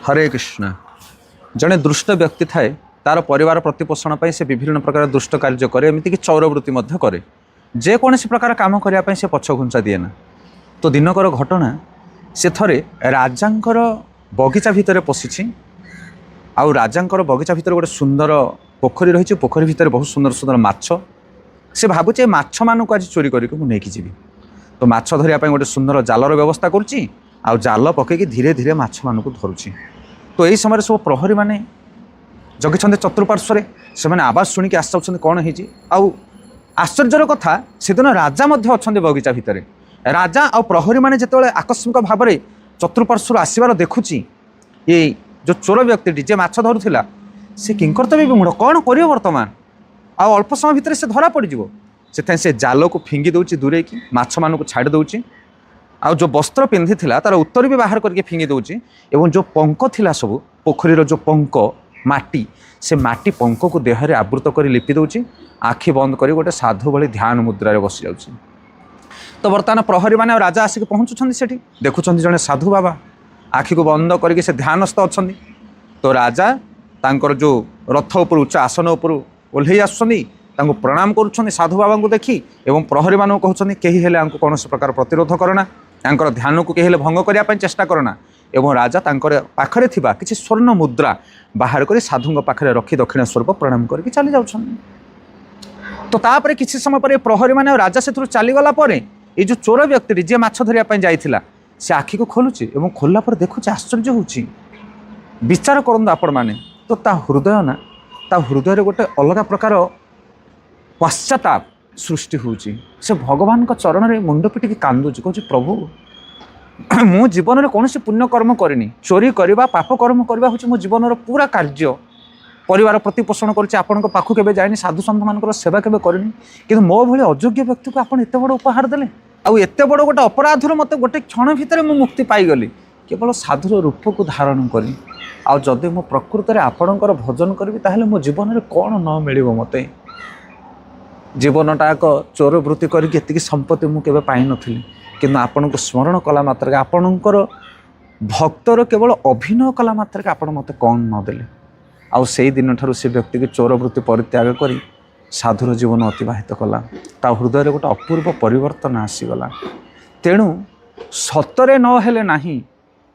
हरे कृष्ण। जड़े दुष्ट व्यक्ति थाए तार परिवार प्रतिपोषण पर से विभिन्न प्रकार दुष्ट कार्य करे, एमतीक चौरवृत्ति करे। जेकोसी प्रकार काम करने से पछ घुंचा दिए ना। तो दिनकर घटना से थरे राजांकर बगीचा भितर पशिछि। आउ राजांकर बगीचा भितर गोटे सुंदर पोखरी रही। पोखरी भितर बहुत सुंदर सुंदर माछ। से भावुचे माछ मानक आज चोरी करके मुझे नहीं। तो माछ धरिया गोटे सुंदर जालर व्यवस्था करुच्ची। आउ जाल पकईकि धीरे धीरे माछ मानक धरुची। तो यही समय सब प्रहरी मैंने जगिछन्ते चतुर्पार्श्व से मैंने आवाज शुणिक आसुँच कौन है। आश्चर्यर कथा से दिन राजा अच्छा बगीचा भितर। राजा आ प्रहरी मैंने जिते आकस्मिक भाव में चतुर्पार्श्वर आसबार देखुची ये जो चोर व्यक्ति जे माछ धरुला से किंकर्तव्य विमूढ़ कौन कर बर्तमान आ अल्प समय भितर से धरा पड़ से जाल को फिंगी दूची दूरे की माछ मानक छाड़ दूची। आ जो वस्त्र पिंधि तार उत्तर भी बाहर करके फिंगी दूची। एवं जो पंख थिला सब पोखरीर जो पंख माटी से माटी पंख को देहरे आवृत कर लिपि दूची। आखि बंद कर गोटे साधु भली ध्यान मुद्रा बसी जाऊँ। तो बर्तमान प्रहरी मैंने राजा आसिक पहुँचुंट से देखुं जड़े साधु बाबा आखि को बंद करके से ध्यानस्थ अच्छा। तो राजा तांकर जो रथ उपर उच्च आसन उपर ओह्लई आसुँच प्रणाम करुँच साधु बाबा को देखी। एवं प्रहरी मान कहते कहीं कौन प्रकार प्रतिरोध करना, यांकर ध्यान को कहीं भंग करने चेष्टा करना। एवं राजा तांकर पाखरे थिबा किछि स्वर्ण मुद्रा बाहर कर साधु पाखरे रखी दक्षिण स्वरूप प्रणाम करके चली जाउछन। तो तापर किछि समय पर प्रहरी माने राजा से चलीगला पर ये जो चोर व्यक्ति जे माछ धरिया जाइथिला से आखि को खोलुची एवं खोलला पर देखुची आश्चर्य होउची। विचार करंतु आपण माने तो ता हृदय ना ता हृदय गोटे अलग प्रकार पश्चाताप सृष्टि होउची। से भगवान का चरण में मुंड पिटिकी कांदुची कहूँ प्रभु मो जीवन में कौन पुण्य कर्म करनी। चोरी करवा पाप कर्म करवा हूँ मो जीवन पूरा कार्य। परिवार प्रतिपोषण करुच्ची आपण पाखु केबे जाइनी, साधु सन्त मान सेवा केबे करनी। किंतु मो भली अयोग्य व्यक्ति को आपण एत बड़ उपहार देले। आउ एत बड़ गोटे अपराधर मत गोटे क्षण भितर मु मुक्ति पाईगली केवल साधुर रूप को धारण करी। आउ जदि मो प्रकृत में आपणकर भजन करी ताहले मो जीवन में कौन न मिलिबो मते। जीवनटा एक चोर वृत्ति करके एतिकी संपत्ति मुझे पाई नथिली। किंतु आपण को स्मरण कला मात्र आपणकर भक्तर केवल अभिनय कला मात्र आपण मते कौन नदेले। आउ से दिन ठारू से व्यक्ति की चोर वृत्ति परित्याग करी साधुर जीवन अतिबाहित कला। ता हृदय गोटे अपूर्व परिवर्तन आसीगला। तेणु सतरे न हेले नाही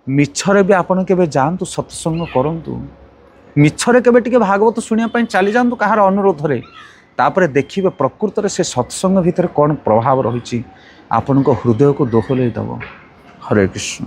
मिछरे भी आपण केबे जांतु सत्संग करंतु। मिछरे केबे टिके भागवत सुनिया पई चली जांतु कहार अनुरोध रे। तापरे देखिबे प्रकृत रे से सत्संग भितर कौन प्रभाव रही। आपण को हृदय को दोहलई दब। हरे कृष्ण।